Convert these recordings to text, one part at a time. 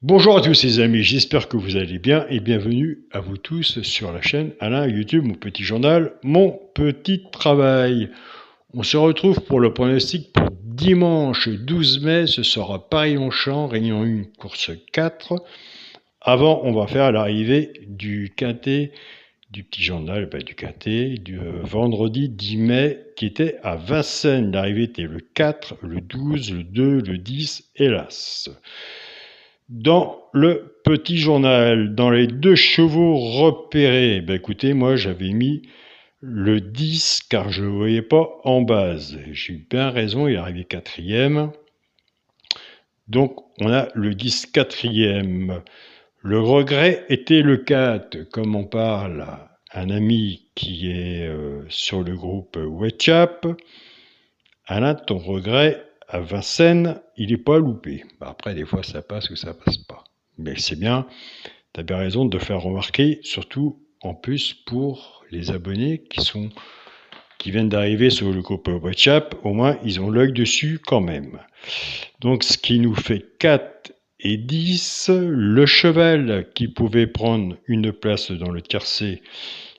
Bonjour à tous les amis, j'espère que vous allez bien et bienvenue à vous tous sur la chaîne Alain YouTube, mon petit journal, mon petit travail. On se retrouve pour le pronostic pour dimanche 12 mai, ce sera Paris-Longchamp, Réunion 1, course 4. Avant, on va faire l'arrivée du quintet, du petit journal, du quintet, du vendredi 10 mai, qui était à Vincennes. L'arrivée était le 4, le 12, le 2, le 10 et l'As. Dans le petit journal, dans les deux chevaux repérés, écoutez, moi j'avais mis le 10 car je ne le voyais pas en base. J'ai eu bien raison, il est arrivé quatrième. Donc on a le 10 quatrième. Le regret était le 4, comme on parle à un ami qui est sur le groupe WhatsApp. Alain, ton regret à Vincennes, il n'est pas loupé. Après, des fois, ça passe ou ça passe pas. Mais c'est bien, tu as bien raison de faire remarquer, surtout en plus pour les abonnés qui viennent d'arriver sur le groupe WhatsApp, au moins ils ont l'œil dessus quand même. Donc ce qui nous fait 4 et 10, le cheval qui pouvait prendre une place dans le tiercé,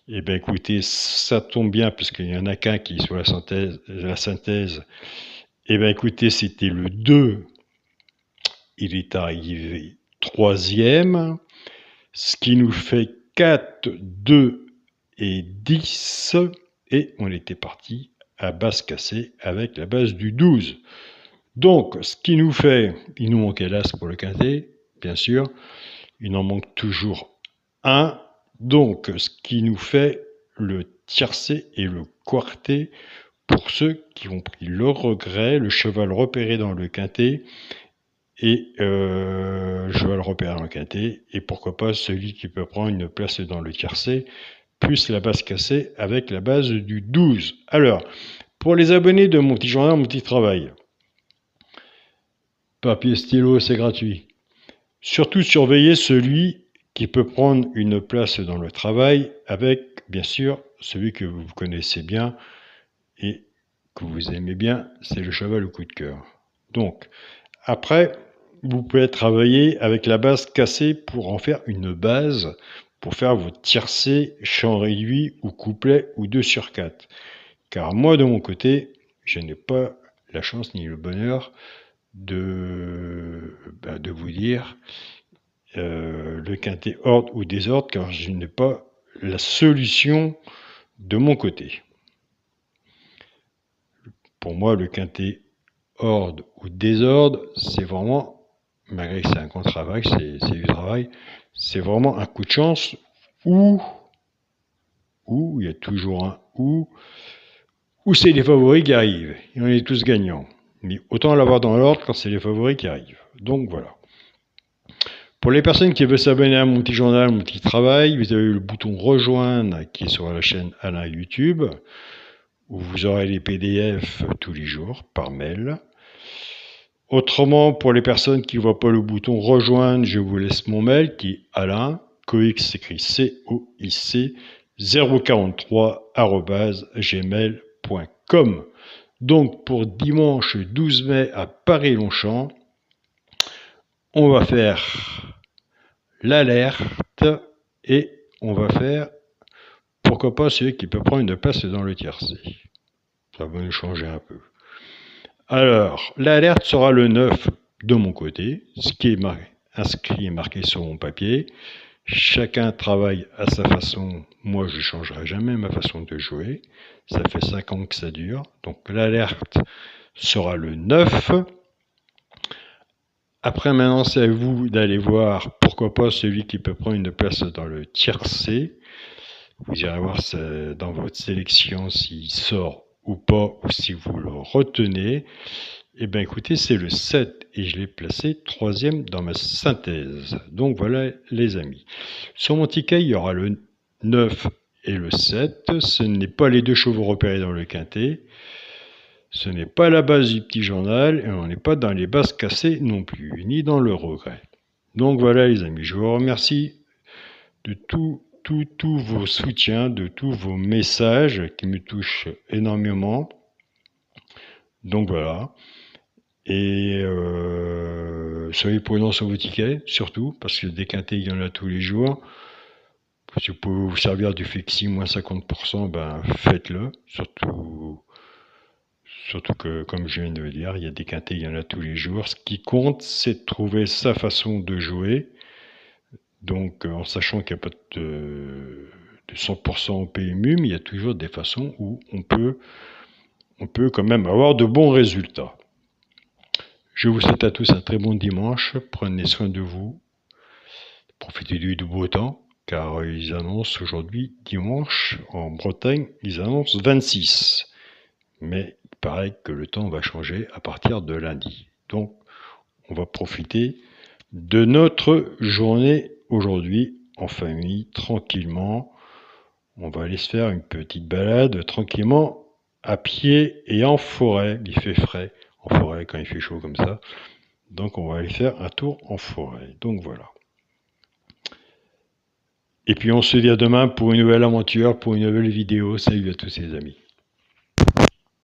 eh bien écoutez, ça tombe bien puisqu'il n'y en a qu'un qui est sur la synthèse. Eh bien écoutez, c'était le 2, il est arrivé troisième, ce qui nous fait 4, 2 et 10, et on était parti à base cassée avec la base du 12. Donc, ce qui nous fait, il nous manquait l'as pour le quintet, bien sûr, il en manque toujours un, donc ce qui nous fait le tiercé et le quartet pour ceux qui ont pris le regret, le cheval repéré dans le quintet, et je vais le repérer dans le quintet, et pourquoi pas celui qui peut prendre une place dans le tiercé, plus la base cassée avec la base du 12. Alors, pour les abonnés de mon petit journal, mon petit travail, papier stylo, c'est gratuit. Surtout surveillez celui qui peut prendre une place dans le travail avec, bien sûr, celui que vous connaissez bien et que vous aimez bien, c'est le cheval au coup de cœur. Donc, après, vous pouvez travailler avec la base cassée pour en faire une base, pour faire vos tiercés, champ réduit ou couplet ou 2 sur 4. Car moi, de mon côté, je n'ai pas la chance ni le bonheur de vous dire le quintet ordre ou désordre, car je n'ai pas la solution de mon côté. Pour moi, le quintet ordre ou désordre, c'est vraiment, malgré que c'est un contre-travail, c'est du travail, c'est vraiment un coup de chance ou il y a toujours un ou c'est les favoris qui arrivent, et on est tous gagnants. Mais autant l'avoir dans l'ordre quand c'est les favoris qui arrivent. Donc voilà. Pour les personnes qui veulent s'abonner à mon petit journal, mon petit travail, vous avez le bouton rejoindre qui est sur la chaîne Alain YouTube, où vous aurez les PDF tous les jours par mail. Autrement, pour les personnes qui ne voient pas le bouton rejoindre, je vous laisse mon mail qui est Alain, Coix s'écrit C-O-I-C, 043@gmail.com. Donc pour dimanche 12 mai à Paris-Longchamp, on va faire l'alerte et on va faire, pourquoi pas, celui qui peut prendre une place dans le tiercé. Ça va nous changer un peu. Alors, l'alerte sera le 9 de mon côté, ce qui est inscrit et marqué sur mon papier. Chacun travaille à sa façon. Moi, je ne changerai jamais ma façon de jouer. Ça fait 5 ans que ça dure. Donc, l'alerte sera le 9. Après, maintenant, c'est à vous d'aller voir, pourquoi pas, celui qui peut prendre une place dans le tiercé. Vous irez voir dans votre sélection s'il sort ou pas, ou si vous le retenez. Eh bien écoutez, c'est le 7 et je l'ai placé troisième dans ma synthèse. Donc voilà les amis. Sur mon ticket, il y aura le 9 et le 7. Ce n'est pas les deux chevaux repérés dans le quintet. Ce n'est pas la base du petit journal et on n'est pas dans les bases cassées non plus, ni dans le regret. Donc voilà les amis, je vous remercie de tous vos soutiens, de tous vos messages qui me touchent énormément. Donc voilà. Et soyez prudents sur vos tickets, surtout, parce que des quintés, il y en a tous les jours. Si vous pouvez vous servir du flexi moins 50%, ben faites-le. Surtout que, comme je viens de le dire, il y a des quintés, il y en a tous les jours. Ce qui compte, c'est de trouver sa façon de jouer. Donc, en sachant qu'il n'y a pas de 100% au PMU, mais il y a toujours des façons où on peut quand même avoir de bons résultats. Je vous souhaite à tous un très bon dimanche. Prenez soin de vous. Profitez du beau temps, car ils annoncent aujourd'hui, dimanche, en Bretagne, ils annoncent 26. Mais il paraît que le temps va changer à partir de lundi. Donc, on va profiter de notre journée aujourd'hui en famille, tranquillement. On va aller se faire une petite balade tranquillement à pied et en forêt. Il fait frais en forêt quand il fait chaud comme ça. Donc on va aller faire un tour en forêt. Donc voilà. Et puis on se dit à demain pour une nouvelle aventure, pour une nouvelle vidéo. Salut à tous les amis.